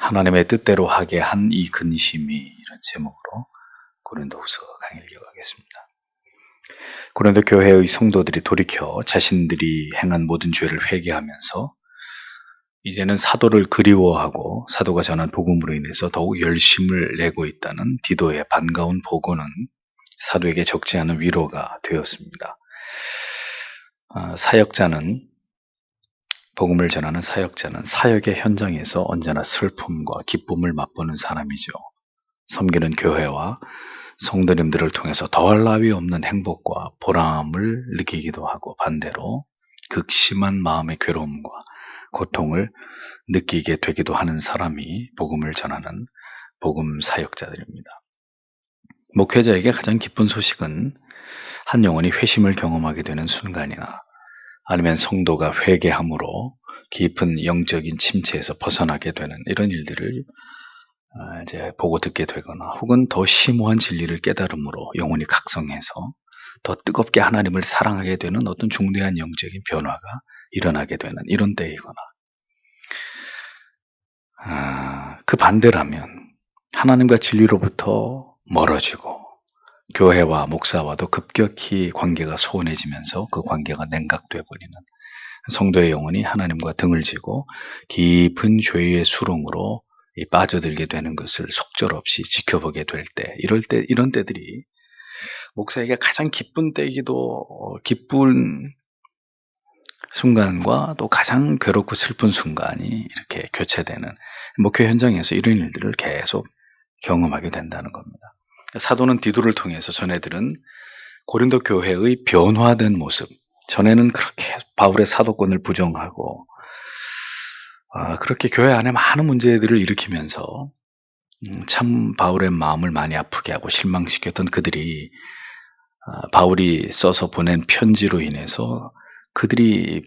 하나님의 뜻대로 하게 한 이 근심이, 이런 제목으로 고린도후서 강의를 이어가겠습니다. 고린도 교회의 성도들이 돌이켜 자신들이 행한 모든 죄를 회개하면서 이제는 사도를 그리워하고 사도가 전한 복음으로 인해서 더욱 열심을 내고 있다는 디도의 반가운 보고는 사도에게 적지 않은 위로가 되었습니다. 복음을 전하는 사역자는 사역의 현장에서 언제나 슬픔과 기쁨을 맛보는 사람이죠. 섬기는 교회와 성도님들을 통해서 더할 나위 없는 행복과 보람을 느끼기도 하고, 반대로 극심한 마음의 괴로움과 고통을 느끼게 되기도 하는 사람이 복음을 전하는 복음 사역자들입니다. 목회자에게 가장 기쁜 소식은 한 영혼이 회심을 경험하게 되는 순간이나 아니면 성도가 회개함으로 깊은 영적인 침체에서 벗어나게 되는 이런 일들을 이제 보고 듣게 되거나, 혹은 더 심오한 진리를 깨달음으로 영혼이 각성해서 더 뜨겁게 하나님을 사랑하게 되는 어떤 중대한 영적인 변화가 일어나게 되는 이런 때이거나, 그 반대라면 하나님과 진리로부터 멀어지고 교회와 목사와도 급격히 관계가 소원해지면서 그 관계가 냉각되어 버리는 성도의 영혼이 하나님과 등을 지고 깊은 죄의 수렁으로 빠져들게 되는 것을 속절없이 지켜보게 될 때, 이런 때들이 목사에게 가장 기쁜 때이기도, 기쁜 순간과 또 가장 괴롭고 슬픈 순간이 이렇게 교체되는 목회 현장에서 이런 일들을 계속 경험하게 된다는 겁니다. 사도는 디도를 통해서 전해들은 고린도 교회의 변화된 모습, 전에는 그렇게 바울의 사도권을 부정하고 그렇게 교회 안에 많은 문제들을 일으키면서 참 바울의 마음을 많이 아프게 하고 실망시켰던 그들이 바울이 써서 보낸 편지로 인해서 그들이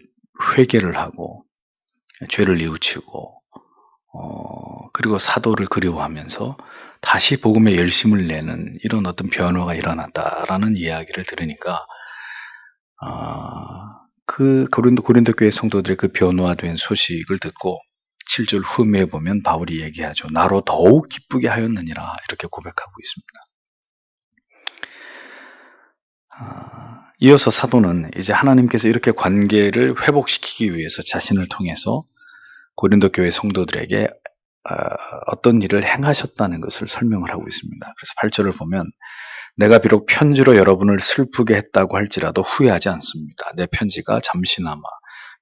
회개를 하고 죄를 뉘우치고 그리고 사도를 그리워하면서 다시 복음에 열심을 내는 이런 어떤 변화가 일어났다라는 이야기를 들으니까 그 고린도 교회 성도들의 그 변화된 소식을 듣고 7절 후면에 보면 바울이 얘기하죠. 나로 더욱 기쁘게 하였느니라, 이렇게 고백하고 있습니다. 이어서 사도는 이제 하나님께서 이렇게 관계를 회복시키기 위해서 자신을 통해서 고린도 교회 성도들에게 어떤 일을 행하셨다는 것을 설명을 하고 있습니다. 그래서 8절을 보면, 내가 비록 편지로 여러분을 슬프게 했다고 할지라도 후회하지 않습니다. 내 편지가 잠시나마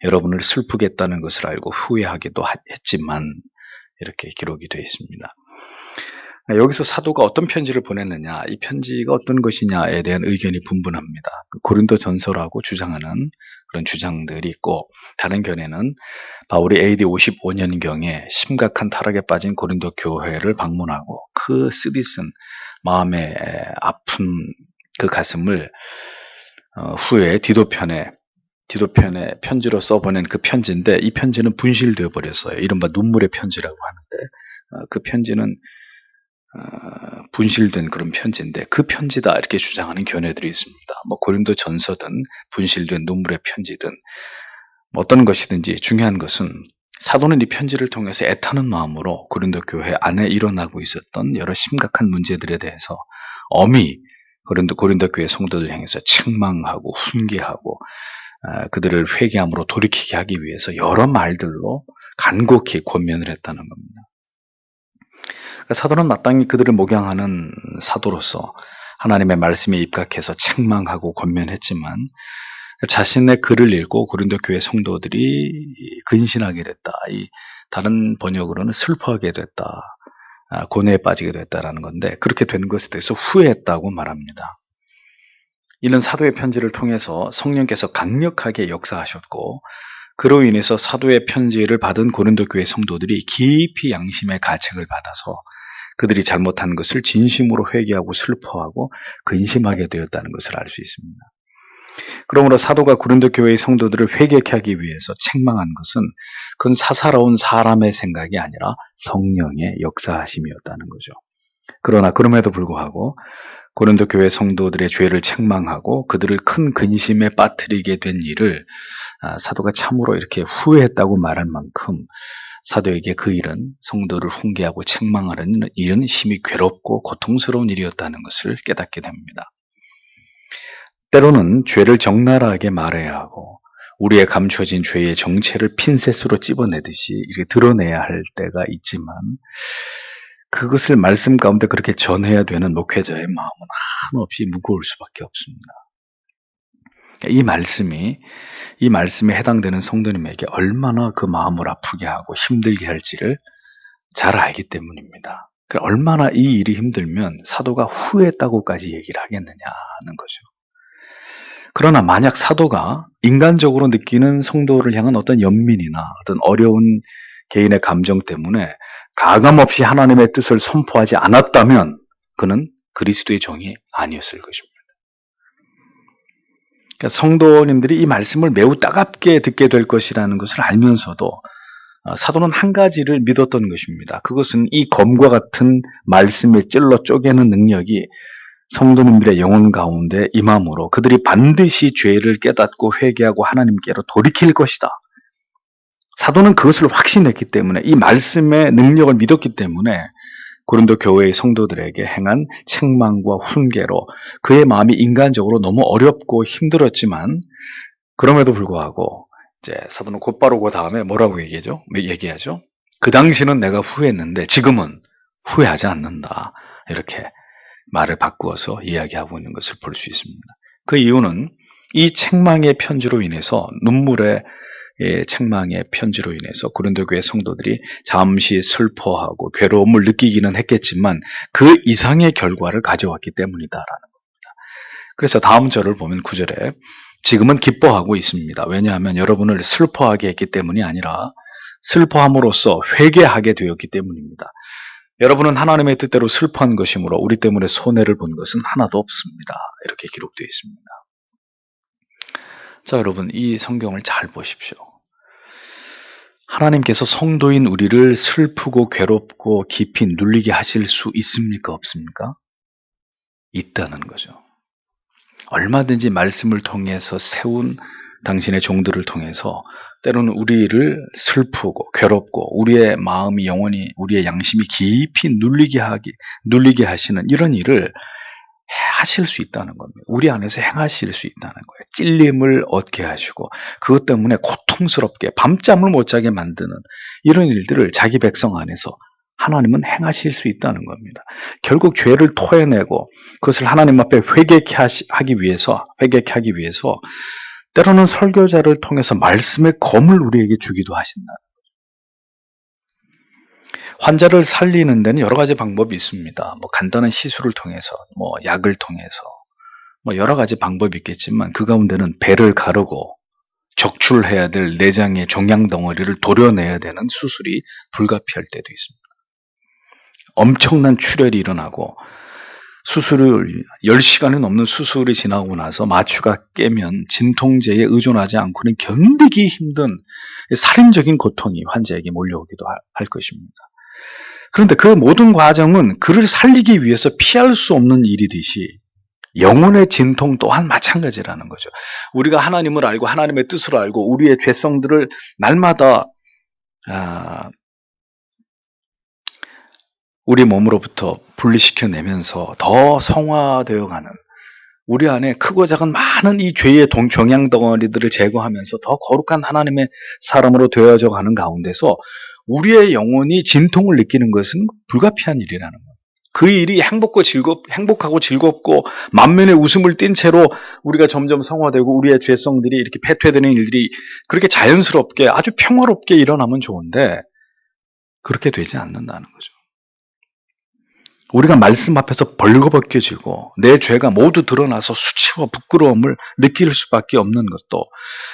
여러분을 슬프게 했다는 것을 알고 후회하기도 했지만, 이렇게 기록이 되어 있습니다. 여기서 사도가 어떤 편지를 보냈느냐, 이 편지가 어떤 것이냐에 대한 의견이 분분합니다. 고린도 전서라고 주장하는 그런 주장들이 있고, 다른 견해는 바울이 AD 55년경에 심각한 타락에 빠진 고린도 교회를 방문하고 그 쓰디쓴 마음의 아픈 그 가슴을 후에 디도편에 편지로 써보낸 그 편지인데, 이 편지는 분실되어 버렸어요. 이른바 눈물의 편지라고 하는데, 그 편지는 분실된 그런 편지인데, 그 편지다 이렇게 주장하는 견해들이 있습니다. 고린도 전서든 분실된 눈물의 편지든 어떤 것이든지 중요한 것은 사도는 이 편지를 통해서 애타는 마음으로 고린도 교회 안에 일어나고 있었던 여러 심각한 문제들에 대해서 엄히 고린도 교회 성도들 향해서 책망하고 훈계하고 그들을 회개함으로 돌이키게 하기 위해서 여러 말들로 간곡히 권면을 했다는 겁니다. 사도는 마땅히 그들을 목양하는 사도로서 하나님의 말씀에 입각해서 책망하고 권면했지만, 자신의 글을 읽고 고린도 교회 성도들이 근신하게 됐다, 다른 번역으로는 슬퍼하게 됐다, 고뇌에 빠지게 됐다라는 건데, 그렇게 된 것에 대해서 후회했다고 말합니다. 이는 사도의 편지를 통해서 성령께서 강력하게 역사하셨고, 그로 인해서 사도의 편지를 받은 고린도 교회 성도들이 깊이 양심의 가책을 받아서 그들이 잘못한 것을 진심으로 회개하고 슬퍼하고 근심하게 되었다는 것을 알 수 있습니다. 그러므로 사도가 고린도 교회의 성도들을 회개케 하기 위해서 책망한 것은 그건 사사로운 사람의 생각이 아니라 성령의 역사하심이었다는 거죠. 그러나 그럼에도 불구하고 고린도 교회 성도들의 죄를 책망하고 그들을 큰 근심에 빠뜨리게 된 일을 사도가 참으로 이렇게 후회했다고 말할 만큼 사도에게 그 일은 성도를 훈계하고 책망하는 일은 심히 괴롭고 고통스러운 일이었다는 것을 깨닫게 됩니다. 때로는 죄를 적나라하게 말해야 하고 우리의 감춰진 죄의 정체를 핀셋으로 찝어내듯이 이렇게 드러내야 할 때가 있지만 그것을 말씀 가운데 그렇게 전해야 되는 목회자의 마음은 한없이 무거울 수밖에 없습니다. 이 말씀에 해당되는 성도님에게 얼마나 그 마음을 아프게 하고 힘들게 할지를 잘 알기 때문입니다. 얼마나 이 일이 힘들면 사도가 후회했다고까지 얘기를 하겠느냐는 거죠. 그러나 만약 사도가 인간적으로 느끼는 성도를 향한 어떤 연민이나 어떤 어려운 개인의 감정 때문에 가감없이 하나님의 뜻을 선포하지 않았다면 그는 그리스도의 종이 아니었을 것입니다. 그러니까 성도님들이 이 말씀을 매우 따갑게 듣게 될 것이라는 것을 알면서도 사도는 한 가지를 믿었던 것입니다. 그것은 이 검과 같은 말씀에 찔러 쪼개는 능력이 성도님들의 영혼 가운데 임함으로 그들이 반드시 죄를 깨닫고 회개하고 하나님께로 돌이킬 것이다. 사도는 그것을 확신했기 때문에 이 말씀의 능력을 믿었기 때문에 고린도 교회의 성도들에게 행한 책망과 훈계로 그의 마음이 인간적으로 너무 어렵고 힘들었지만 그럼에도 불구하고 이제 사도는 곧바로 그 다음에 뭐라고 얘기하죠? 그 당시는 내가 후회했는데 지금은 후회하지 않는다. 이렇게 말을 바꾸어서 이야기하고 있는 것을 볼 수 있습니다. 그 이유는 이 책망의 편지로 인해서 눈물의 책망의 편지로 인해서 고린도 교회 성도들이 잠시 슬퍼하고 괴로움을 느끼기는 했겠지만 그 이상의 결과를 가져왔기 때문이다라는 겁니다. 그래서 다음 절을 보면 9절에 지금은 기뻐하고 있습니다. 왜냐하면 여러분을 슬퍼하게 했기 때문이 아니라 슬퍼함으로써 회개하게 되었기 때문입니다. 여러분은 하나님의 뜻대로 슬퍼한 것이므로 우리 때문에 손해를 본 것은 하나도 없습니다. 이렇게 기록되어 있습니다. 자, 여러분 이 성경을 잘 보십시오. 하나님께서 성도인 우리를 슬프고 괴롭고 깊이 눌리게 하실 수 있습니까? 없습니까? 있다는 거죠. 얼마든지 말씀을 통해서 세운 당신의 종들을 통해서 때로는 우리를 슬프고 괴롭고 우리의 마음이 영원히 우리의 양심이 깊이 눌리게 하시는 이런 일을 하실 수 있다는 겁니다. 우리 안에서 행하실 수 있다는 거예요. 찔림을 얻게 하시고 그것 때문에 고통스럽게 밤잠을 못 자게 만드는 이런 일들을 자기 백성 안에서 하나님은 행하실 수 있다는 겁니다. 결국 죄를 토해내고 그것을 하나님 앞에 회개케 하기 위해서 때로는 설교자를 통해서 말씀의 검을 우리에게 주기도 하신다. 환자를 살리는 데는 여러 가지 방법이 있습니다. 간단한 시술을 통해서, 약을 통해서, 여러 가지 방법이 있겠지만 그 가운데는 배를 가르고 적출해야 될 내장의 종양 덩어리를 도려내야 되는 수술이 불가피할 때도 있습니다. 엄청난 출혈이 일어나고 수술을 10시간이 넘는 수술이 지나고 나서 마취가 깨면 진통제에 의존하지 않고는 견디기 힘든 살인적인 고통이 환자에게 몰려오기도 할 것입니다. 그런데 그 모든 과정은 그를 살리기 위해서 피할 수 없는 일이듯이 영혼의 진통 또한 마찬가지라는 거죠. 우리가 하나님을 알고 하나님의 뜻을 알고 우리의 죄성들을 날마다 우리 몸으로부터 분리시켜내면서 더 성화되어가는 우리 안에 크고 작은 많은 이 죄의 종양 덩어리들을 제거하면서 더 거룩한 하나님의 사람으로 되어져 가는 가운데서 우리의 영혼이 진통을 느끼는 것은 불가피한 일이라는 거예요. 그 일이 행복하고 즐겁고 만면에 웃음을 띤 채로 우리가 점점 성화되고 우리의 죄성들이 이렇게 패퇴되는 일들이 그렇게 자연스럽게 아주 평화롭게 일어나면 좋은데 그렇게 되지 않는다는 거죠. 우리가 말씀 앞에서 벌거벗겨지고 내 죄가 모두 드러나서 수치와 부끄러움을 느낄 수밖에 없는 것도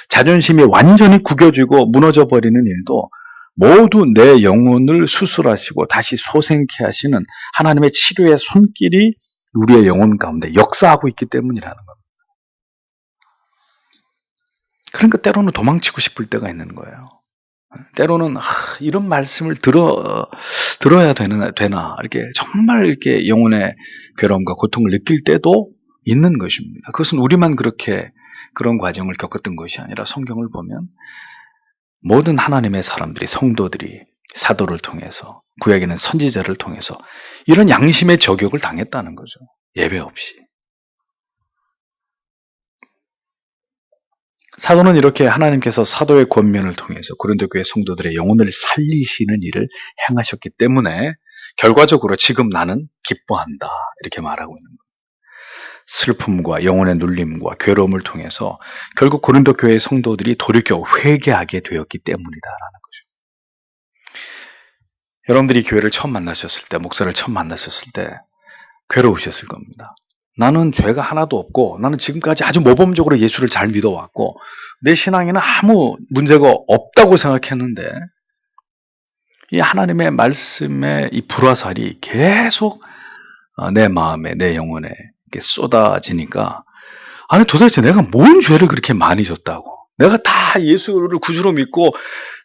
자존심이 완전히 구겨지고 무너져버리는 일도 모두 내 영혼을 수술하시고 다시 소생케 하시는 하나님의 치료의 손길이 우리의 영혼 가운데 역사하고 있기 때문이라는 겁니다. 그러니까 때로는 도망치고 싶을 때가 있는 거예요. 때로는 이런 말씀을 들어야 되나 이렇게 정말 이렇게 영혼의 괴로움과 고통을 느낄 때도 있는 것입니다. 그것은 우리만 그런 과정을 겪었던 것이 아니라 성경을 보면 모든 하나님의 사람들이 성도들이 사도를 통해서, 구약에는 선지자를 통해서 이런 양심의 저격을 당했다는 거죠. 예배 없이. 사도는 이렇게 하나님께서 사도의 권면을 통해서 고린도 교회 성도들의 영혼을 살리시는 일을 행하셨기 때문에 결과적으로 지금 나는 기뻐한다 이렇게 말하고 있는 거예요. 슬픔과 영혼의 눌림과 괴로움을 통해서 결국 고린도 교회의 성도들이 돌이켜 회개하게 되었기 때문이다라는 거죠. 여러분들이 교회를 처음 만나셨을 때, 목사를 처음 만나셨을 때 괴로우셨을 겁니다. 나는 죄가 하나도 없고 나는 지금까지 아주 모범적으로 예수를 잘 믿어왔고 내 신앙에는 아무 문제가 없다고 생각했는데 이 하나님의 말씀의 이 불화살이 계속 내 마음에, 내 영혼에 이렇게 쏟아지니까 아니 도대체 내가 뭔 죄를 그렇게 많이 졌다고, 내가 다 예수를 구주로 믿고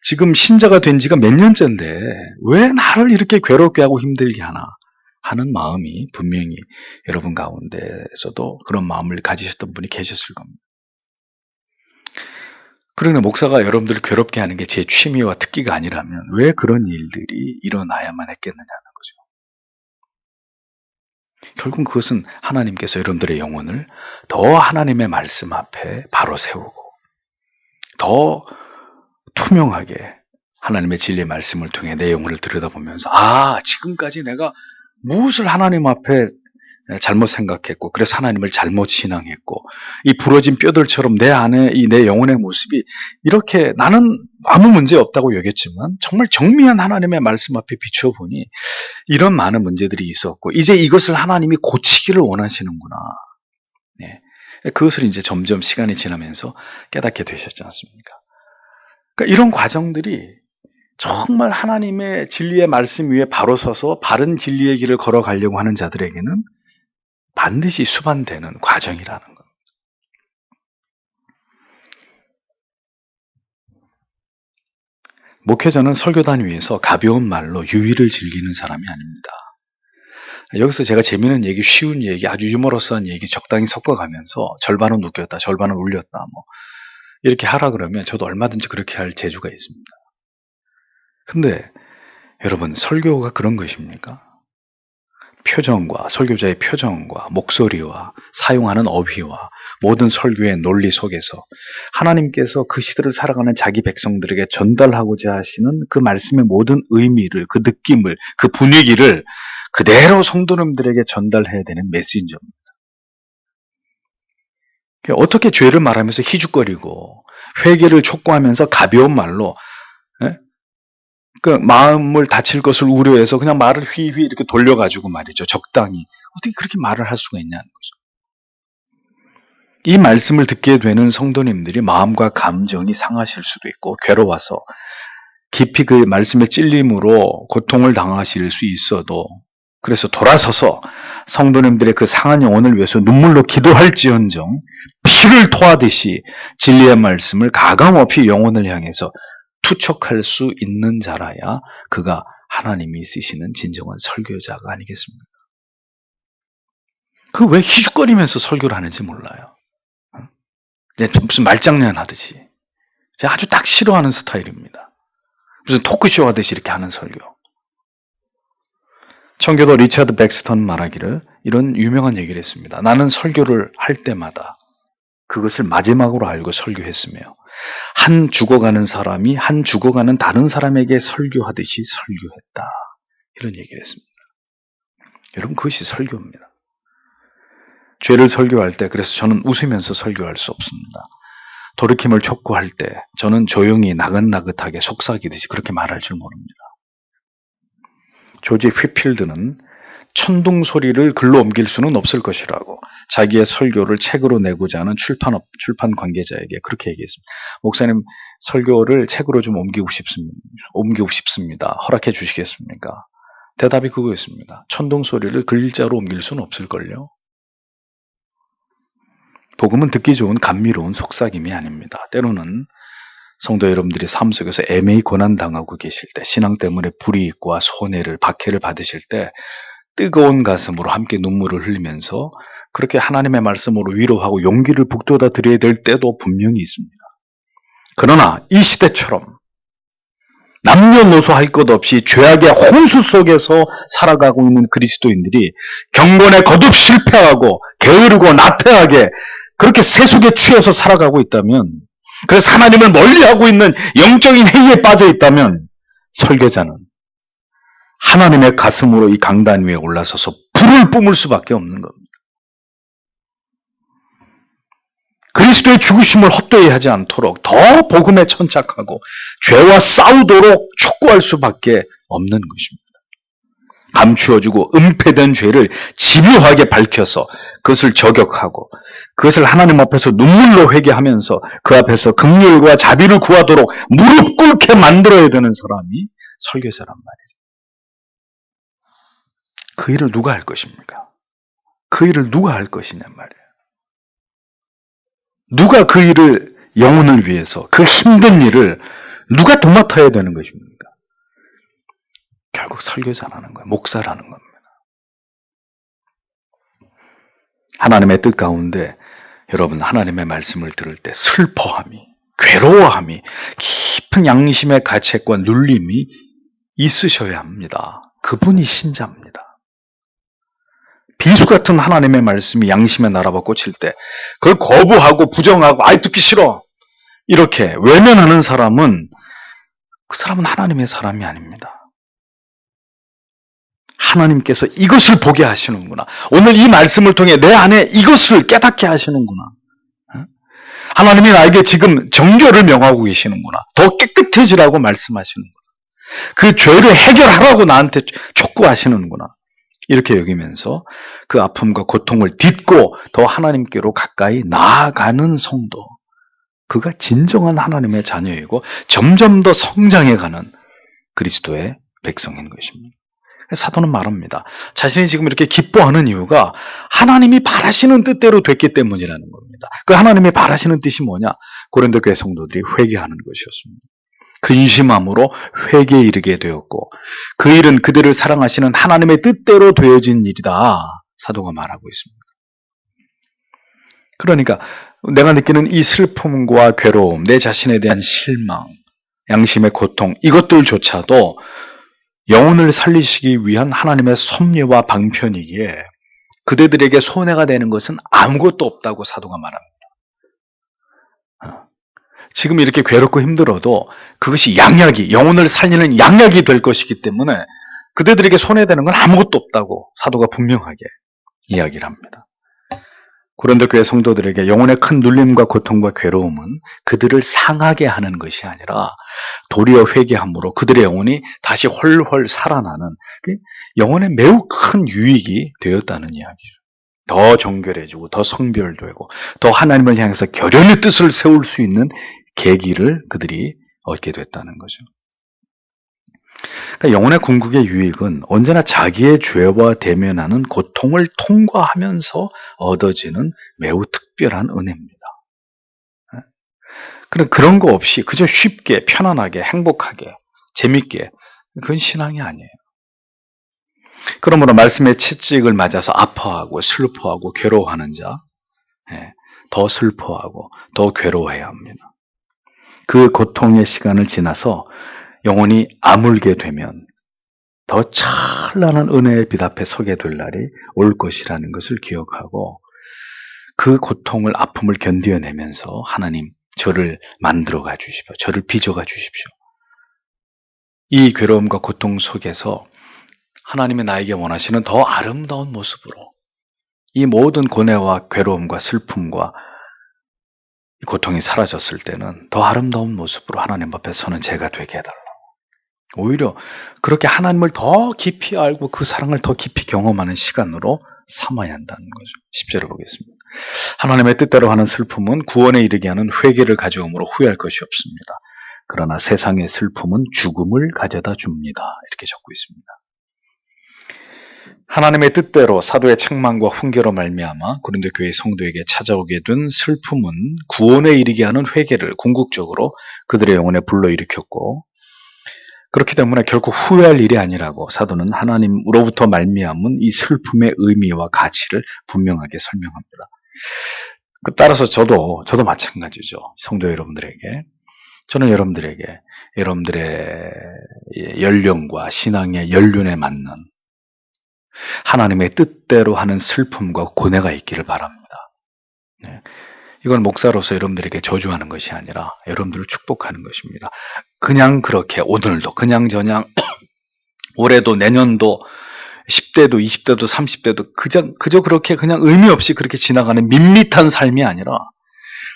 지금 신자가 된 지가 몇 년째인데 왜 나를 이렇게 괴롭게 하고 힘들게 하나 하는 마음이 분명히 여러분 가운데서도 그런 마음을 가지셨던 분이 계셨을 겁니다. 그러나 목사가 여러분들을 괴롭게 하는 게 제 취미와 특기가 아니라면 왜 그런 일들이 일어나야만 했겠느냐는 거죠. 결국 그것은 하나님께서 여러분들의 영혼을 더 하나님의 말씀 앞에 바로 세우고 더 투명하게 하나님의 진리의 말씀을 통해 내 영혼을 들여다보면서 지금까지 내가 무엇을 하나님 앞에 잘못 생각했고 그래서 하나님을 잘못 신앙했고 이 부러진 뼈들처럼 내 안에 이 내 영혼의 모습이 이렇게 나는 아무 문제 없다고 여겼지만 정말 정밀한 하나님의 말씀 앞에 비춰보니 이런 많은 문제들이 있었고 이제 이것을 하나님이 고치기를 원하시는구나. 네. 그것을 이제 점점 시간이 지나면서 깨닫게 되셨지 않습니까? 그러니까 이런 과정들이 정말 하나님의 진리의 말씀 위에 바로 서서 바른 진리의 길을 걸어가려고 하는 자들에게는 반드시 수반되는 과정이라는 겁니다. 목회자는 설교단 위에서 가벼운 말로 유의를 즐기는 사람이 아닙니다. 여기서 제가 재미있는 얘기, 쉬운 얘기, 아주 유머러스한 얘기 적당히 섞어가면서 절반은 웃겼다, 절반은 울렸다, 이렇게 하라 그러면 저도 얼마든지 그렇게 할 재주가 있습니다. 근데 여러분, 설교가 그런 것입니까? 표정과 설교자의 표정과 목소리와 사용하는 어휘와 모든 설교의 논리 속에서 하나님께서 그 시대를 살아가는 자기 백성들에게 전달하고자 하시는 그 말씀의 모든 의미를, 그 느낌을, 그 분위기를 그대로 성도님들에게 전달해야 되는 메신저입니다. 어떻게 죄를 말하면서 희죽거리고 회개를 촉구하면서 가벼운 말로 그 마음을 다칠 것을 우려해서 그냥 말을 휘휘 이렇게 돌려가지고 말이죠. 적당히. 어떻게 그렇게 말을 할 수가 있냐는 거죠. 이 말씀을 듣게 되는 성도님들이 마음과 감정이 상하실 수도 있고 괴로워서 깊이 그 말씀의 찔림으로 고통을 당하실 수 있어도 그래서 돌아서서 성도님들의 그 상한 영혼을 위해서 눈물로 기도할지언정 피를 토하듯이 진리의 말씀을 가감없이 영혼을 향해서 투척할 수 있는 자라야 그가 하나님이 쓰시는 진정한 설교자가 아니겠습니까? 그 왜 희죽거리면서 설교를 하는지 몰라요. 이제 무슨 말장난 하듯이. 제가 아주 딱 싫어하는 스타일입니다. 무슨 토크쇼 하듯이 이렇게 하는 설교. 청교도 리차드 백스턴 말하기를 이런 유명한 얘기를 했습니다. 나는 설교를 할 때마다 그것을 마지막으로 알고 설교했으며 한 죽어가는 사람이 한 죽어가는 다른 사람에게 설교하듯이 설교했다. 이런 얘기를 했습니다. 여러분, 그것이 설교입니다. 죄를 설교할 때 그래서 저는 웃으면서 설교할 수 없습니다. 돌이킴을 촉구할 때 저는 조용히 나긋나긋하게 속삭이듯이 그렇게 말할 줄 모릅니다. 조지 휘필드는 천둥 소리를 글로 옮길 수는 없을 것이라고 자기의 설교를 책으로 내고자 하는 출판 관계자에게 그렇게 얘기했습니다. 목사님, 설교를 책으로 좀 옮기고 싶습니다. 허락해 주시겠습니까? 대답이 그거였습니다. 천둥 소리를 글자로 옮길 수는 없을걸요. 복음은 듣기 좋은 감미로운 속삭임이 아닙니다. 때로는 성도 여러분들이 삶 속에서 애매히 고난당하고 계실 때, 신앙 때문에 불이익과 손해를, 박해를 받으실 때 뜨거운 가슴으로 함께 눈물을 흘리면서 그렇게 하나님의 말씀으로 위로하고 용기를 북돋아 드려야 될 때도 분명히 있습니다. 그러나 이 시대처럼 남녀노소 할 것 없이 죄악의 혼수 속에서 살아가고 있는 그리스도인들이 경건에 거듭 실패하고 게으르고 나태하게 그렇게 세속에 취해서 살아가고 있다면, 그래서 하나님을 멀리하고 있는 영적인 해이에 빠져 있다면 설교자는 하나님의 가슴으로 이 강단 위에 올라서서 불을 뿜을 수밖에 없는 겁니다. 그리스도의 죽으심을 헛되이 하지 않도록 더 복음에 천착하고 죄와 싸우도록 촉구할 수밖에 없는 것입니다. 감추어지고 은폐된 죄를 집요하게 밝혀서 그것을 저격하고 그것을 하나님 앞에서 눈물로 회개하면서 그 앞에서 긍휼과 자비를 구하도록 무릎 꿇게 만들어야 되는 사람이 설교자란 말이죠. 그 일을 누가 할 것입니까? 그 일을 누가 할 것이냐 말이에요. 누가 그 일을, 영혼을 위해서 그 힘든 일을 누가 도맡아야 되는 것입니까? 결국 설교자라는 거예요. 목사라는 겁니다. 하나님의 뜻 가운데 여러분, 하나님의 말씀을 들을 때 슬퍼함이, 괴로워함이, 깊은 양심의 가책과 눌림이 있으셔야 합니다. 그분이 신자입니다. 비수 같은 하나님의 말씀이 양심의 나라와 꽂힐 때 그걸 거부하고 부정하고 아이 듣기 싫어 이렇게 외면하는 사람은, 그 사람은 하나님의 사람이 아닙니다. 하나님께서 이것을 보게 하시는구나. 오늘 이 말씀을 통해 내 안에 이것을 깨닫게 하시는구나. 하나님이 나에게 지금 정결을 명하고 계시는구나. 더 깨끗해지라고 말씀하시는구나. 그 죄를 해결하라고 나한테 촉구하시는구나. 이렇게 여기면서 그 아픔과 고통을 딛고 더 하나님께로 가까이 나아가는 성도, 그가 진정한 하나님의 자녀이고 점점 더 성장해가는 그리스도의 백성인 것입니다. 사도는 말합니다. 자신이 지금 이렇게 기뻐하는 이유가 하나님이 바라시는 뜻대로 됐기 때문이라는 겁니다. 그 하나님이 바라시는 뜻이 뭐냐? 고린도 교회 성도들이 회개하는 것이었습니다. 근심함으로 회개에 이르게 되었고 그 일은 그들을 사랑하시는 하나님의 뜻대로 되어진 일이다. 사도가 말하고 있습니다. 그러니까 내가 느끼는 이 슬픔과 괴로움, 내 자신에 대한 실망, 양심의 고통, 이것들조차도 영혼을 살리시기 위한 하나님의 섭리와 방편이기에 그대들에게 손해가 되는 것은 아무것도 없다고 사도가 말합니다. 지금 이렇게 괴롭고 힘들어도 그것이 양약이, 영혼을 살리는 양약이 될 것이기 때문에 그대들에게 손해되는 건 아무것도 없다고 사도가 분명하게 이야기를 합니다. 고린도 교회 성도들에게 영혼의 큰 눌림과 고통과 괴로움은 그들을 상하게 하는 것이 아니라 도리어 회개함으로 그들의 영혼이 다시 훨훨 살아나는 영혼에 매우 큰 유익이 되었다는 이야기죠. 더 정결해지고 더 성별되고 더 하나님을 향해서 결연의 뜻을 세울 수 있는 계기를 그들이 얻게 됐다는 거죠. 그러니까 영혼의 궁극의 유익은 언제나 자기의 죄와 대면하는 고통을 통과하면서 얻어지는 매우 특별한 은혜입니다. 그런 거 없이 그저 쉽게 편안하게 행복하게 재밌게, 그건 신앙이 아니에요. 그러므로 말씀의 채찍을 맞아서 아파하고 슬퍼하고 괴로워하는 자, 더 슬퍼하고 더 괴로워해야 합니다. 그 고통의 시간을 지나서 영혼이 아물게 되면 더 찬란한 은혜의 빛 앞에 서게 될 날이 올 것이라는 것을 기억하고 그 고통을, 아픔을 견뎌내면서 하나님, 저를 만들어가 주십시오. 저를 빚어가 주십시오. 이 괴로움과 고통 속에서 하나님이 나에게 원하시는 더 아름다운 모습으로 이 모든 고뇌와 괴로움과 슬픔과 고통이 사라졌을 때는 더 아름다운 모습으로 하나님 앞에 서는 제가 되게 해달라고. 오히려 그렇게 하나님을 더 깊이 알고 그 사랑을 더 깊이 경험하는 시간으로 삼아야 한다는 거죠. 10절을 보겠습니다. 하나님의 뜻대로 하는 슬픔은 구원에 이르게 하는 회개를 가져오므로 후회할 것이 없습니다. 그러나 세상의 슬픔은 죽음을 가져다 줍니다. 이렇게 적고 있습니다. 하나님의 뜻대로 사도의 책망과 훈계로 말미암아 고린도 교회 성도에게 찾아오게 된 슬픔은 구원에 이르게 하는 회개를 궁극적으로 그들의 영혼에 불러일으켰고, 그렇기 때문에 결코 후회할 일이 아니라고 사도는 하나님으로부터 말미암은 이 슬픔의 의미와 가치를 분명하게 설명합니다. 따라서 저도 마찬가지죠. 성도 여러분들에게 저는 여러분들의 연령과 신앙의 연륜에 맞는 하나님의 뜻대로 하는 슬픔과 고뇌가 있기를 바랍니다. 네. 이건 목사로서 여러분들에게 저주하는 것이 아니라 여러분들을 축복하는 것입니다. 그냥 그렇게 오늘도 그냥저냥 올해도 내년도 10대도 20대도 30대도 그저 그렇게 그냥 의미 없이 그렇게 지나가는 밋밋한 삶이 아니라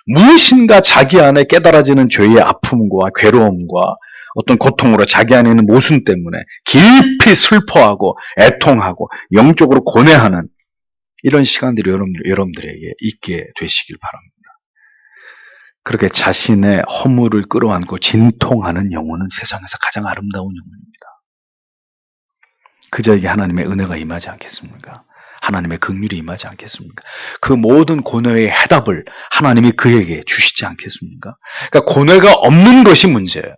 무엇인가 자기 안에 깨달아지는 죄의 아픔과 괴로움과 어떤 고통으로 자기 안에 있는 모순 때문에 깊이 슬퍼하고 애통하고 영적으로 고뇌하는 이런 시간들이 여러분들에게 있게 되시길 바랍니다. 그렇게 자신의 허물을 끌어안고 진통하는 영혼은 세상에서 가장 아름다운 영혼입니다. 그저에게 하나님의 은혜가 임하지 않겠습니까? 하나님의 긍휼이 임하지 않겠습니까? 그 모든 고뇌의 해답을 하나님이 그에게 주시지 않겠습니까? 그러니까 고뇌가 없는 것이 문제예요.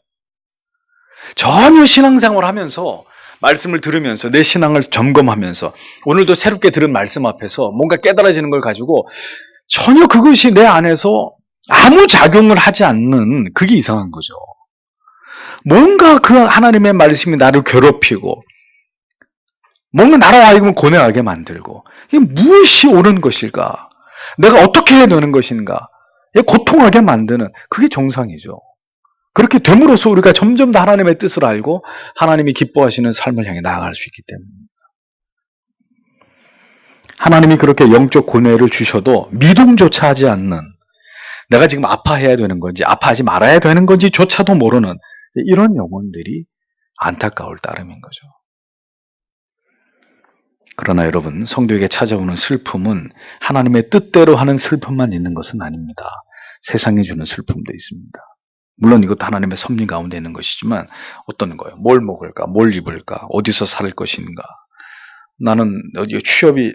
전혀 신앙생활을 하면서 말씀을 들으면서 내 신앙을 점검하면서 오늘도 새롭게 들은 말씀 앞에서 뭔가 깨달아지는 걸 가지고 전혀 그것이 내 안에서 아무 작용을 하지 않는 그게 이상한 거죠. 뭔가 그 하나님의 말씀이 나를 괴롭히고 뭔가 나로 하여금 고뇌하게 만들고 이게 무엇이 옳은 것일까? 내가 어떻게 해야 되는 것인가? 고통하게 만드는 그게 정상이죠. 그렇게 됨으로써 우리가 점점 더 하나님의 뜻을 알고 하나님이 기뻐하시는 삶을 향해 나아갈 수 있기 때문입니다. 하나님이 그렇게 영적 고뇌를 주셔도 미동조차 하지 않는 내가 지금 아파해야 되는 건지 아파하지 말아야 되는 건지조차도 모르는 이런 영혼들이 안타까울 따름인 거죠. 그러나 여러분, 성도에게 찾아오는 슬픔은 하나님의 뜻대로 하는 슬픔만 있는 것은 아닙니다. 세상이 주는 슬픔도 있습니다. 물론 이것도 하나님의 섭리 가운데 있는 것이지만 어떤 거예요? 뭘 먹을까? 뭘 입을까? 어디서 살 것인가? 나는 취업이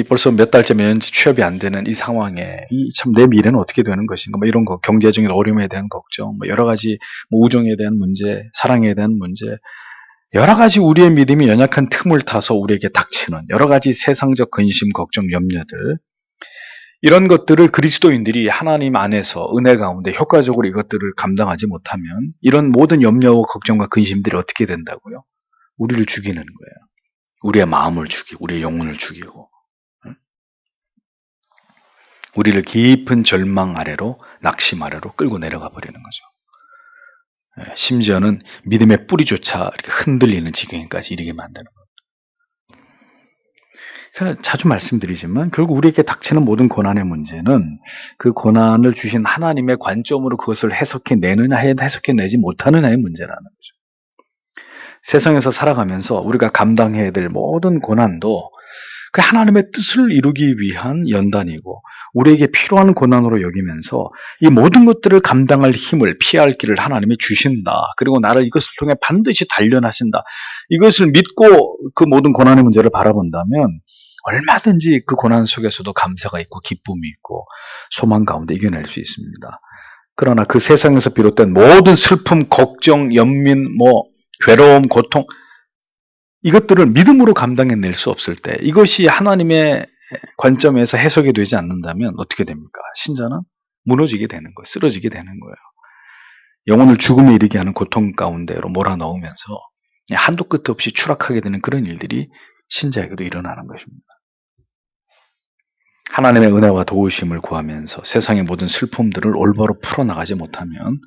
벌써 몇 달째 몇 년째 취업이 안 되는 이 상황에 참 내 미래는 어떻게 되는 것인가? 뭐 이런 거, 경제적인 어려움에 대한 걱정, 뭐 여러 가지 우정에 대한 문제, 사랑에 대한 문제, 여러 가지 우리의 믿음이 연약한 틈을 타서 우리에게 닥치는 여러 가지 세상적 근심, 걱정, 염려들 이런 것들을 그리스도인들이 하나님 안에서 은혜 가운데 효과적으로 이것들을 감당하지 못하면 이런 모든 염려와 걱정과 근심들이 어떻게 된다고요? 우리를 죽이는 거예요. 우리의 마음을 죽이고 우리의 영혼을 죽이고 우리를 깊은 절망 아래로 낙심 아래로 끌고 내려가 버리는 거죠. 심지어는 믿음의 뿌리조차 이렇게 흔들리는 지경까지 이르게 만드는 겁니다. 자주 말씀드리지만 결국 우리에게 닥치는 모든 고난의 문제는 그 고난을 주신 하나님의 관점으로 그것을 해석해내느냐 해석해내지 못하느냐의 문제라는 거죠. 세상에서 살아가면서 우리가 감당해야 될 모든 고난도 그 하나님의 뜻을 이루기 위한 연단이고 우리에게 필요한 고난으로 여기면서 이 모든 것들을 감당할 힘을 피할 길을 하나님이 주신다. 그리고 나를 이것을 통해 반드시 단련하신다. 이것을 믿고 그 모든 고난의 문제를 바라본다면 얼마든지 그 고난 속에서도 감사가 있고 기쁨이 있고 소망 가운데 이겨낼 수 있습니다. 그러나 그 세상에서 비롯된 모든 슬픔, 걱정, 연민, 괴로움, 고통 이것들을 믿음으로 감당해낼 수 없을 때 이것이 하나님의 관점에서 해석이 되지 않는다면 어떻게 됩니까? 신자는 무너지게 되는 거예요. 쓰러지게 되는 거예요. 영혼을 죽음에 이르게 하는 고통 가운데로 몰아넣으면서 한도 끝도 없이 추락하게 되는 그런 일들이 신자에게도 일어나는 것입니다. 하나님의 은혜와 도우심을 구하면서 세상의 모든 슬픔들을 올바로 풀어나가지 못하면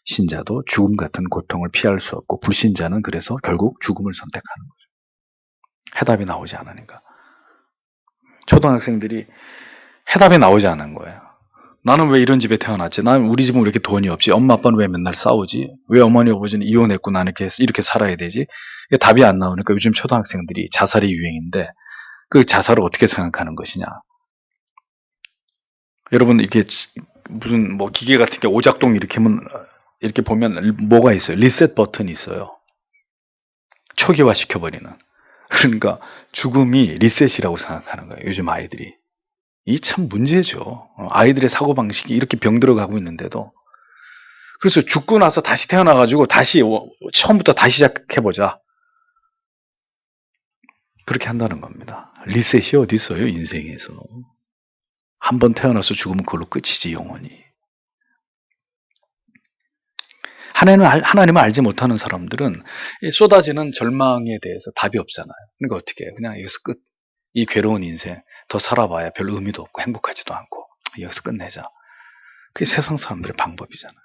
신자도 죽음 같은 고통을 피할 수 없고 불신자는 그래서 결국 죽음을 선택하는 거죠. 해답이 나오지 않으니까. 초등학생들이 해답이 나오지 않은 거예요. 나는 왜 이런 집에 태어났지? 나는 우리 집은 왜 이렇게 돈이 없지? 엄마 아빠는 왜 맨날 싸우지? 왜 어머니 아버지는 이혼했고 나는 이렇게 살아야 되지? 답이 안 나오니까 요즘 초등학생들이 자살이 유행인데 그 자살을 어떻게 생각하는 것이냐? 여러분 이게 무슨 기계 같은 게 오작동 이렇게 보면 뭐가 있어요? 리셋 버튼이 있어요. 초기화 시켜버리는. 그러니까 죽음이 리셋이라고 생각하는 거예요. 요즘 아이들이. 이 참 문제죠. 아이들의 사고방식이 이렇게 병들어가고 있는데도. 그래서 죽고 나서 다시 태어나가지고 다시 처음부터 다시 시작해보자. 그렇게 한다는 겁니다. 리셋이 어디 있어요? 인생에서. 한 번 태어나서 죽으면 그걸로 끝이지, 영원히. 하나님을 알지 못하는 사람들은 이 쏟아지는 절망에 대해서 답이 없잖아요. 그러니까 어떻게 해요? 그냥 여기서 끝. 이 괴로운 인생 더 살아봐야 별 의미도 없고 행복하지도 않고 여기서 끝내자. 그게 세상 사람들의 방법이잖아요.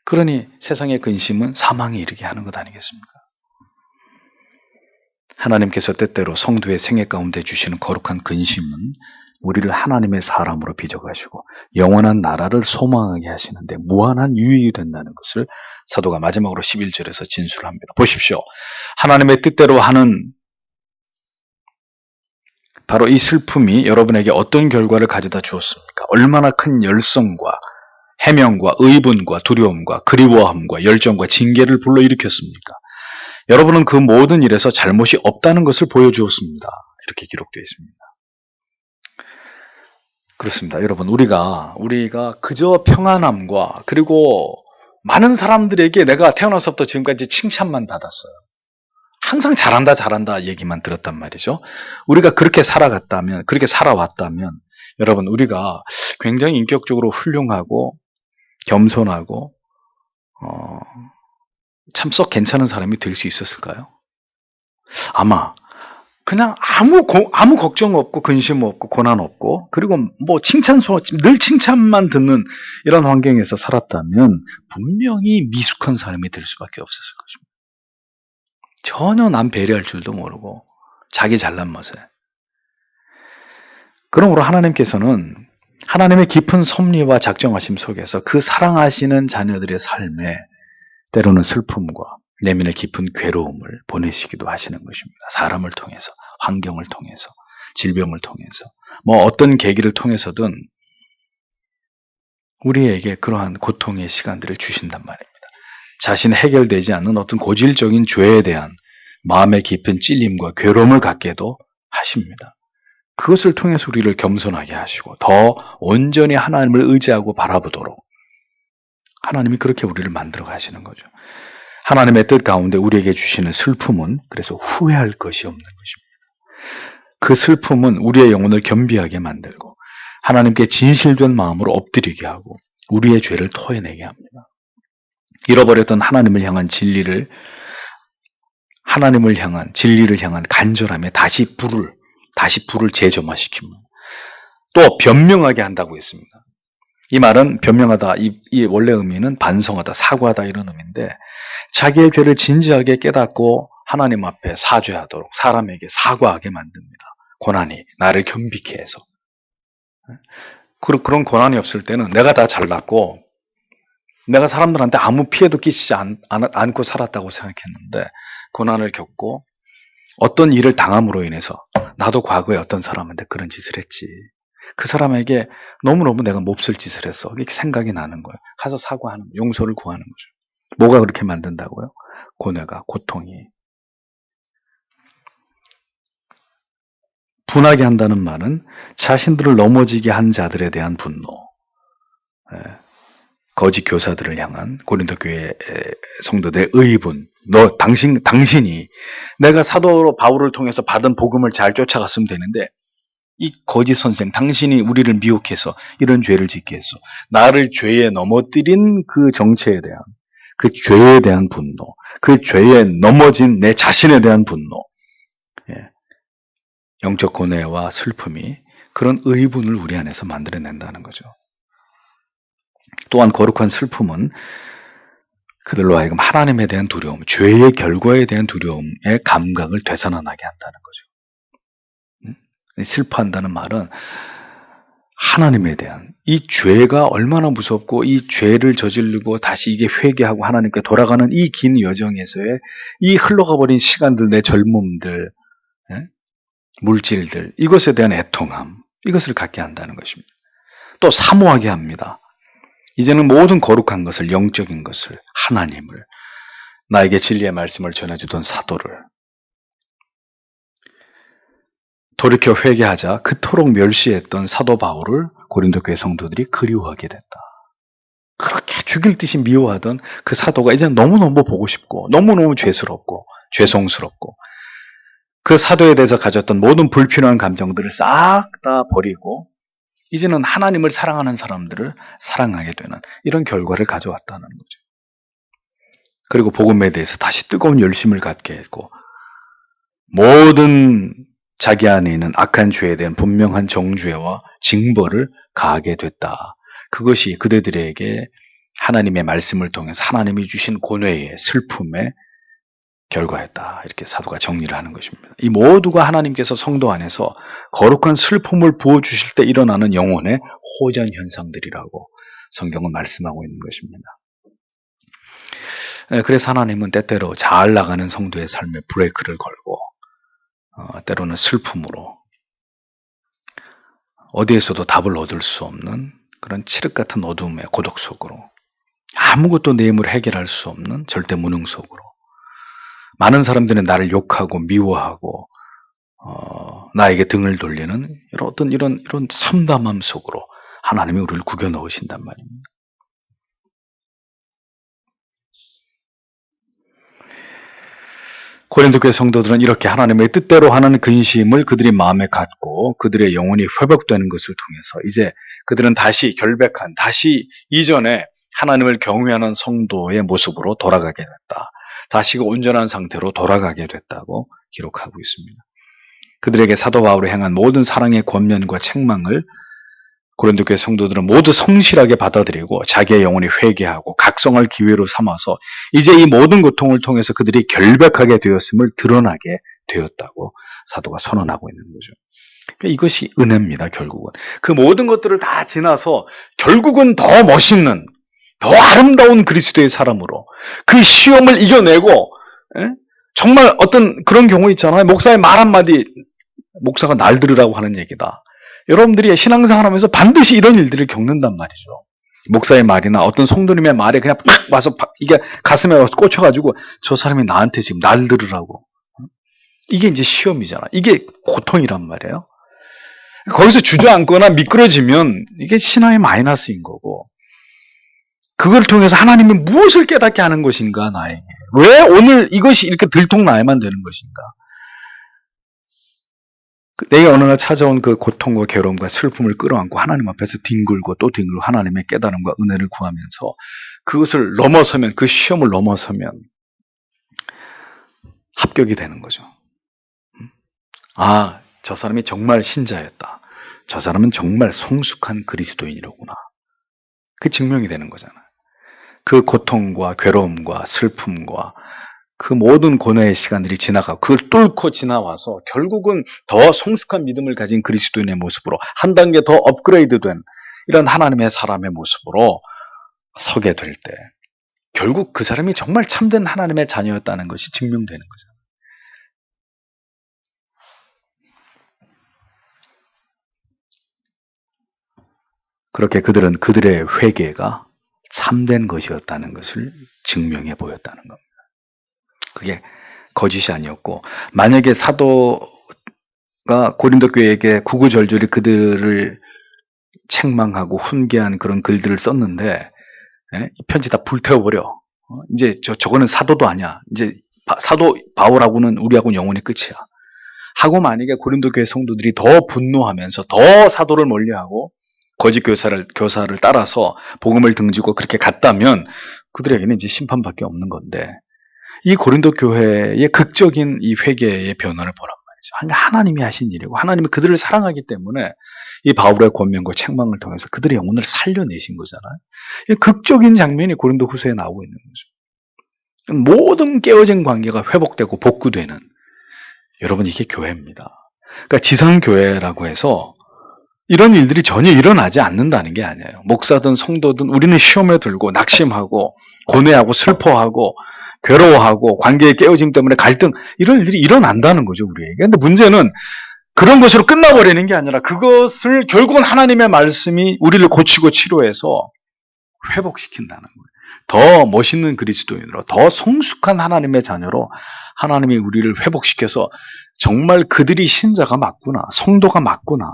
그러니 세상의 근심은 사망에 이르게 하는 것 아니겠습니까? 하나님께서 때때로 성도의 생애 가운데 주시는 거룩한 근심은 우리를 하나님의 사람으로 빚어가시고 영원한 나라를 소망하게 하시는데 무한한 유익이 된다는 것을 사도가 마지막으로 11절에서 진술합니다. 보십시오. 하나님의 뜻대로 하는 바로 이 슬픔이 여러분에게 어떤 결과를 가져다 주었습니까? 얼마나 큰 열성과 해명과 의분과 두려움과 그리워함과 열정과 징계를 불러일으켰습니까? 여러분은 그 모든 일에서 잘못이 없다는 것을 보여주었습니다. 이렇게 기록되어 있습니다. 그렇습니다. 여러분, 우리가 그저 평안함과 그리고 많은 사람들에게 내가 태어나서부터 지금까지 칭찬만 받았어요. 항상 잘한다 얘기만 들었단 말이죠. 우리가 그렇게 살아갔다면, 그렇게 살아왔다면 여러분, 우리가 굉장히 인격적으로 훌륭하고 겸손하고 참 썩 괜찮은 사람이 될 수 있었을까요? 아마 그냥 아무 걱정 없고 근심 없고 고난 없고 그리고 뭐 늘 칭찬만 듣는 이런 환경에서 살았다면 분명히 미숙한 사람이 될 수밖에 없었을 것입니다. 전혀 남 배려할 줄도 모르고 자기 잘난 멋에. 그러므로 하나님께서는 하나님의 깊은 섭리와 작정하심 속에서 그 사랑하시는 자녀들의 삶에 때로는 슬픔과 내면의 깊은 괴로움을 보내시기도 하시는 것입니다. 사람을 통해서, 환경을 통해서, 질병을 통해서, 뭐 어떤 계기를 통해서든 우리에게 그러한 고통의 시간들을 주신단 말입니다. 자신 해결되지 않는 어떤 고질적인 죄에 대한 마음의 깊은 찔림과 괴로움을 갖게도 하십니다. 그것을 통해서 우리를 겸손하게 하시고 더 온전히 하나님을 의지하고 바라보도록 하나님이 그렇게 우리를 만들어 가시는 거죠. 하나님의 뜻 가운데 우리에게 주시는 슬픔은 그래서 후회할 것이 없는 것입니다. 그 슬픔은 우리의 영혼을 겸비하게 만들고 하나님께 진실된 마음으로 엎드리게 하고 우리의 죄를 토해내게 합니다. 잃어버렸던 하나님을 향한 진리를 향한 간절함에 다시 불을 재점화시킵니다. 또 변명하게 한다고 했습니다. 이 말은 변명하다, 이 원래 의미는 반성하다, 사과하다 이런 의미인데 자기의 죄를 진지하게 깨닫고 하나님 앞에 사죄하도록 사람에게 사과하게 만듭니다. 고난이 나를 겸비케 해서. 그런 고난이 없을 때는 내가 다 잘났고 내가 사람들한테 아무 피해도 끼치지 않고 살았다고 생각했는데 고난을 겪고 어떤 일을 당함으로 인해서 나도 과거에 어떤 사람한테 그런 짓을 했지. 그 사람에게 너무너무 내가 몹쓸 짓을 했어. 이렇게 생각이 나는 거예요. 가서 사과하는 거예요. 용서를 구하는 거죠. 뭐가 그렇게 만든다고요? 고뇌가, 고통이. 분하게 한다는 말은 자신들을 넘어지게 한 자들에 대한 분노, 거짓 교사들을 향한 고린도 교회 성도들의 의분, 당신이 내가 사도 바울을 통해서 받은 복음을 잘 쫓아갔으면 되는데 이 거짓 선생, 당신이 우리를 미혹해서 이런 죄를 짓게 했어. 나를 죄에 넘어뜨린 그 정체에 대한, 그 죄에 대한 분노, 그 죄에 넘어진 내 자신에 대한 분노, 영적 고뇌와 슬픔이 그런 의분을 우리 안에서 만들어낸다는 거죠. 또한 거룩한 슬픔은 그들로 하여금 하나님에 대한 두려움, 죄의 결과에 대한 두려움의 감각을 되살아나게 한다는 거죠. 슬퍼한다는 말은 하나님에 대한 이 죄가 얼마나 무섭고 이 죄를 저지르고 다시 이게 회개하고 하나님께 돌아가는 이 긴 여정에서의 이 흘러가 버린 시간들, 내 젊음들, 물질들, 이것에 대한 애통함, 이것을 갖게 한다는 것입니다. 또 사모하게 합니다. 이제는 모든 거룩한 것을, 영적인 것을, 하나님을, 나에게 진리의 말씀을 전해주던 사도를 돌이켜 회개하자 그토록 멸시했던 사도 바울을 고린도 교회 성도들이 그리워하게 됐다. 그렇게 죽일 듯이 미워하던 그 사도가 이제 너무너무 보고 싶고 너무너무 죄스럽고 죄송스럽고 그 사도에 대해서 가졌던 모든 불필요한 감정들을 싹 다 버리고 이제는 하나님을 사랑하는 사람들을 사랑하게 되는 이런 결과를 가져왔다는 거죠. 그리고 복음에 대해서 다시 뜨거운 열심을 갖게 했고 모든 자기 안에 있는 악한 죄에 대한 분명한 정죄와 징벌을 가하게 됐다. 그것이 그대들에게 하나님의 말씀을 통해서 하나님이 주신 고뇌의 슬픔의 결과였다. 이렇게 사도가 정리를 하는 것입니다. 이 모두가 하나님께서 성도 안에서 거룩한 슬픔을 부어주실 때 일어나는 영혼의 호전 현상들이라고 성경은 말씀하고 있는 것입니다. 그래서 하나님은 때때로 잘 나가는 성도의 삶에 브레이크를 걸고 때로는 슬픔으로 어디에서도 답을 얻을 수 없는 그런 칠흑 같은 어둠의 고독 속으로 아무것도 내 힘으로 해결할 수 없는 절대 무능 속으로 많은 사람들은 나를 욕하고 미워하고 나에게 등을 돌리는 이런 참담함 속으로 하나님이 우리를 구겨 넣으신단 말입니다. 고린도 교회 성도들은 이렇게 하나님의 뜻대로 하는 근심을 그들이 마음에 갖고 그들의 영혼이 회복되는 것을 통해서 이제 그들은 다시 결백한 다시 이전에 하나님을 경외하는 성도의 모습으로 돌아가게 됐다. 다시 그 온전한 상태로 돌아가게 됐다고 기록하고 있습니다. 그들에게 사도 바울이 행한 모든 사랑의 권면과 책망을 고린도 교회 성도들은 모두 성실하게 받아들이고 자기의 영혼이 회개하고 각성할 기회로 삼아서 이제 이 모든 고통을 통해서 그들이 결백하게 되었음을 드러나게 되었다고 사도가 선언하고 있는 거죠. 그러니까 이것이 은혜입니다. 결국은 그 모든 것들을 다 지나서 결국은 더 멋있는 더 아름다운 그리스도의 사람으로 그 시험을 이겨내고 정말 어떤 그런 경우 있잖아요. 목사의 말 한마디 목사가 날 들으라고 하는 얘기다. 여러분들이 신앙생활 하면서 반드시 이런 일들을 겪는단 말이죠. 목사의 말이나 어떤 성도님의 말에 그냥 팍 와서 이게 가슴에 와서 꽂혀가지고 저 사람이 나한테 지금 날 들으라고. 이게 이제 시험이잖아. 이게 고통이란 말이에요. 거기서 주저앉거나 미끄러지면 이게 신앙의 마이너스인 거고 그걸 통해서 하나님이 무엇을 깨닫게 하는 것인가 나에게. 왜 오늘 이것이 이렇게 들통나야만 되는 것인가. 내가 어느 날 찾아온 그 고통과 괴로움과 슬픔을 끌어안고 하나님 앞에서 뒹굴고 또 뒹굴고 하나님의 깨달음과 은혜를 구하면서 그것을 넘어서면 그 시험을 넘어서면 합격이 되는 거죠. 아, 저 사람이 정말 신자였다. 저 사람은 정말 성숙한 그리스도인이로구나. 그 증명이 되는 거잖아요. 그 고통과 괴로움과 슬픔과 그 모든 고뇌의 시간들이 지나가고 그걸 뚫고 지나와서 결국은 더 성숙한 믿음을 가진 그리스도인의 모습으로 한 단계 더 업그레이드된 이런 하나님의 사람의 모습으로 서게 될 때 결국 그 사람이 정말 참된 하나님의 자녀였다는 것이 증명되는 거죠. 그렇게 그들은 그들의 회개가 참된 것이었다는 것을 증명해 보였다는 겁니다. 그게 거짓이 아니었고 만약에 사도가 고린도 교회에게 구구절절히 그들을 책망하고 훈계한 그런 글들을 썼는데 이 편지 다 불태워버려. 이제 저거는 사도도 아니야. 이제 사도 바울하고는 우리하고는 영원히 끝이야. 하고 만약에 고린도 교회 성도들이 더 분노하면서 더 사도를 멀리하고 거짓 교사를 따라서 복음을 등지고 그렇게 갔다면 그들에게는 이제 심판밖에 없는 건데 이 고린도 교회의 극적인 이 회개의 변화를 보란 말이죠. 하나님이 하신 일이고 하나님이 그들을 사랑하기 때문에 이 바울의 권면과 책망을 통해서 그들의 영혼을 살려내신 거잖아요. 이 극적인 장면이 고린도 후서에 나오고 있는 거죠. 모든 깨어진 관계가 회복되고 복구되는 여러분 이게 교회입니다. 그러니까 지상교회라고 해서 이런 일들이 전혀 일어나지 않는다는 게 아니에요. 목사든 성도든 우리는 시험에 들고 낙심하고 고뇌하고 슬퍼하고 괴로워하고 관계의 깨어짐 때문에 갈등 이런 일들이 일어난다는 거죠 우리에게. 근데 문제는 그런 것으로 끝나버리는 게 아니라 그것을 결국은 하나님의 말씀이 우리를 고치고 치료해서 회복시킨다는 거예요. 더 멋있는 그리스도인으로 더 성숙한 하나님의 자녀로 하나님이 우리를 회복시켜서 정말 그들이 신자가 맞구나 성도가 맞구나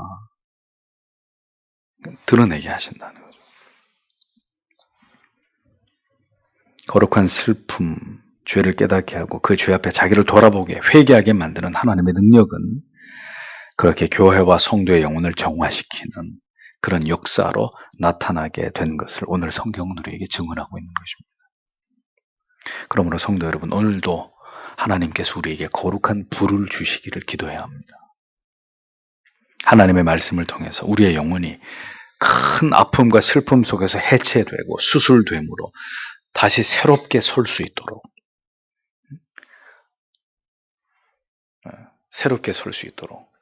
드러내게 하신다는 거죠. 거룩한 슬픔, 죄를 깨닫게 하고 그 죄 앞에 자기를 돌아보게 회개하게 만드는 하나님의 능력은 그렇게 교회와 성도의 영혼을 정화시키는 그런 역사로 나타나게 된 것을 오늘 성경은 우리에게 증언하고 있는 것입니다. 그러므로 성도 여러분, 오늘도 하나님께서 우리에게 거룩한 불을 주시기를 기도해야 합니다. 하나님의 말씀을 통해서 우리의 영혼이 큰 아픔과 슬픔 속에서 해체되고 수술됨으로 다시 새롭게 설 수 있도록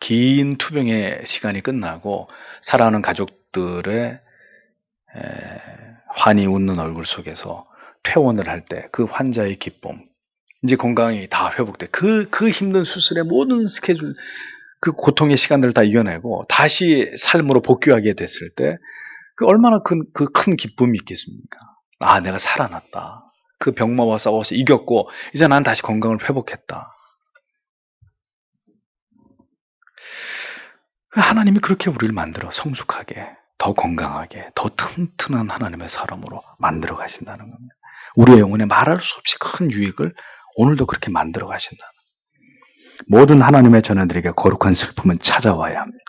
긴 투병의 시간이 끝나고 사랑하는 가족들의 환히 웃는 얼굴 속에서 퇴원을 할 때 그 환자의 기쁨, 이제 건강이 다 회복돼 그 힘든 수술의 모든 스케줄, 그 고통의 시간들을 다 이겨내고 다시 삶으로 복귀하게 됐을 때 그 얼마나 큰 기쁨이 있겠습니까? 아, 내가 살아났다. 그 병마와 싸워서 이겼고 이제 난 다시 건강을 회복했다. 하나님이 그렇게 우리를 만들어 성숙하게, 더 건강하게, 더 튼튼한 하나님의 사람으로 만들어 가신다는 겁니다. 우리의 영혼에 말할 수 없이 큰 유익을 오늘도 그렇게 만들어 가신다. 모든 하나님의 자녀들에게 거룩한 슬픔은 찾아와야 합니다.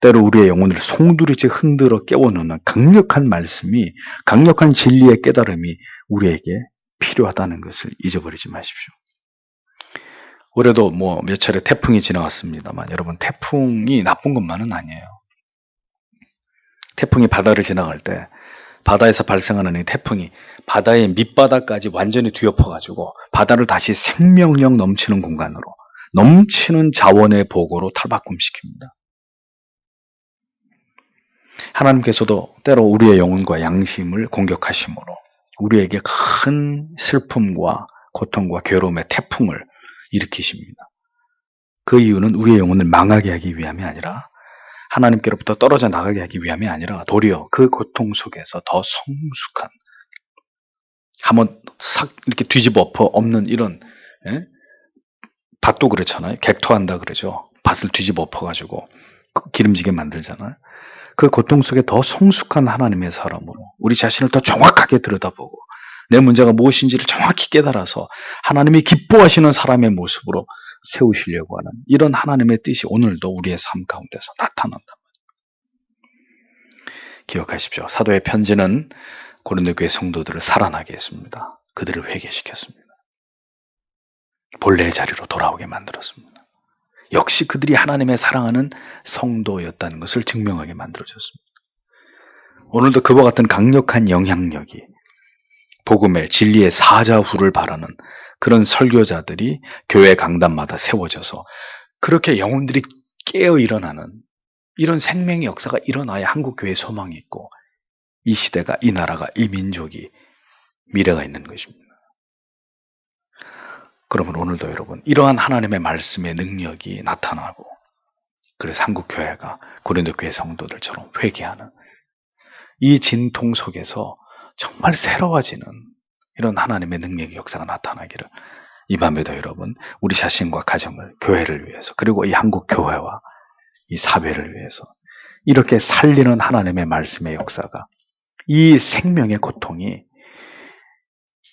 때로 우리의 영혼을 송두리째 흔들어 깨워놓는 강력한 말씀이, 강력한 진리의 깨달음이 우리에게 필요하다는 것을 잊어버리지 마십시오. 올해도 몇 차례 태풍이 지나갔습니다만 여러분, 태풍이 나쁜 것만은 아니에요. 태풍이 바다를 지나갈 때 바다에서 발생하는 이 태풍이 바다의 밑바닥까지 완전히 뒤엎어가지고 바다를 다시 생명력 넘치는 공간으로, 넘치는 자원의 보고로 탈바꿈시킵니다. 하나님께서도 때로 우리의 영혼과 양심을 공격하심으로 우리에게 큰 슬픔과 고통과 괴로움의 태풍을 일으키십니다. 그 이유는 우리의 영혼을 망하게 하기 위함이 아니라, 하나님께로부터 떨어져 나가게 하기 위함이 아니라 도리어 그 고통 속에서 더 성숙한, 한번 싹 이렇게 뒤집어 엎어 없는 이런, 밭도 그렇잖아요. 객토한다 그러죠. 밭을 뒤집어 엎어가지고 기름지게 만들잖아요. 그 고통 속에 더 성숙한 하나님의 사람으로 우리 자신을 더 정확하게 들여다보고 내 문제가 무엇인지를 정확히 깨달아서 하나님이 기뻐하시는 사람의 모습으로 세우시려고 하는 이런 하나님의 뜻이 오늘도 우리의 삶 가운데서 나타난단 말이에요. 기억하십시오. 사도의 편지는 고린도 교회 성도들을 살아나게 했습니다. 그들을 회개시켰습니다. 본래의 자리로 돌아오게 만들었습니다. 역시 그들이 하나님의 사랑하는 성도였다는 것을 증명하게 만들어줬습니다. 오늘도 그와 같은 강력한 영향력이, 복음의 진리의 사자후를 바라는 그런 설교자들이 교회 강단마다 세워져서 그렇게 영혼들이 깨어 일어나는 이런 생명의 역사가 일어나야 한국교회의 소망이 있고 이 시대가, 이 나라가, 이 민족이 미래가 있는 것입니다. 그러면 오늘도 여러분, 이러한 하나님의 말씀의 능력이 나타나고, 그래서 한국교회가 고린도 교회 성도들처럼 회개하는 이 진통 속에서 정말 새로워지는 이런 하나님의 능력의 역사가 나타나기를 이 밤에도 여러분, 우리 자신과 가정을, 교회를 위해서, 그리고 이 한국교회와 이 사회를 위해서 이렇게 살리는 하나님의 말씀의 역사가, 이 생명의 고통이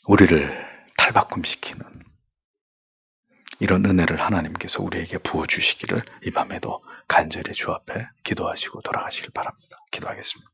우리를 탈바꿈시키는 이런 은혜를 하나님께서 우리에게 부어주시기를 이 밤에도 간절히 주 앞에 기도하시고 돌아가시길 바랍니다. 기도하겠습니다.